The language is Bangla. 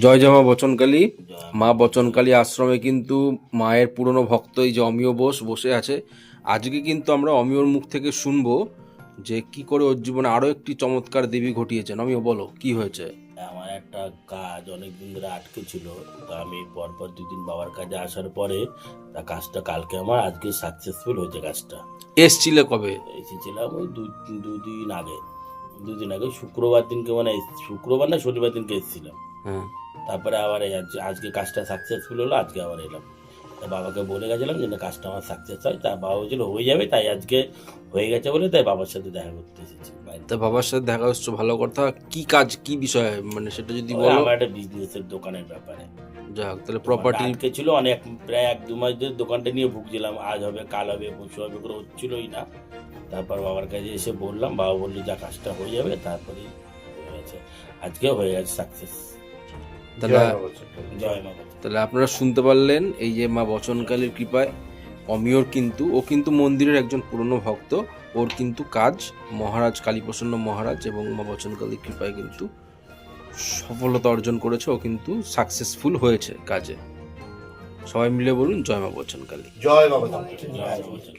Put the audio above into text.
জয় জয় মা বচনকালী। জয় মা বচনকালী আশ্রমে কিন্তু মায়ের পুরনো ভক্ত এই যে অমিয় বোস বসে আছে। আজকে কিন্তু আমরা অমিয়র মুখ থেকে শুনবো যে কি করে ওর জীবনে আরো একটি চমৎকার দেবী ঘটিয়েছেন। অমিয়, বলো কি হয়েছে। আমার একটা কাজ অনেকদিন ধরে আটকে ছিল, তো আমি পরপর 2 দিন বাবার কাজে আসার পরে তা কাজটা কালকে আমার আজকে সাকসেসফুল হয়েছে। কাজটা এসছিলে কবে? এসেছিলাম ওই দুদিন আগে। 2 দিন আগে শুক্রবার দিনকে, মানে শুক্রবার না শনিবার দিনকে এসেছিলাম। হ্যাঁ, তারপরে আবার এই আজকে কাজটা সাকসেসফুল হলো, আজকে আবার এলাম। তা বাবাকে বলে গেছিলাম যে না, কাজটা আমার সাকসেস হয়। তা বাবা বলছিল হয়ে যাবে, তাই আজকে হয়ে গেছে বলে তাই বাবার সাথে দেখা করতে এসেছি বাইরে। তা বাবার সাথে দেখা হচ্ছে, ভালো কথা। কি কাজ, কি বিষয়, মানে সেটা যদি ওই বলো। আমার একটা বিজনেসের দোকানের ব্যাপারে। যাক, তাহলে দোকানটা প্রপার্টি। আটকে ছিল অনেক, প্রায় 1-2 মাস ধরে দোকানটা নিয়ে ভুগছিলাম। আজ হবে, কাল হবে, পরশু হবে করে হচ্ছিলই না। তারপর বাবার কাছে এসে বললাম, বাবা বললো যা কাজটা হয়ে যাবে, তারপরেই হয়ে গেছে। আজকেও হয়ে গেছে সাকসেস। তাহলে জয় মা বচন। তাহলে আপনারা শুনতে পারলেন, এই যে মা বচনকালীর কৃপায় অমিয়র কিন্তু, ও কিন্তু মন্দিরের একজন পুরনো ভক্ত। ওর কিন্তু কাজ মহারাজ কালীপ্রসন্ন মহারাজ এবং মা বচনকালীর কৃপায় কিন্তু সফলতা অর্জন করেছে। ও কিন্তু সাকসেসফুল হয়েছে কাজে। সবাই মিলে বলুন জয় মা বচনকালী। জয় বাবা। জয় মা বচন।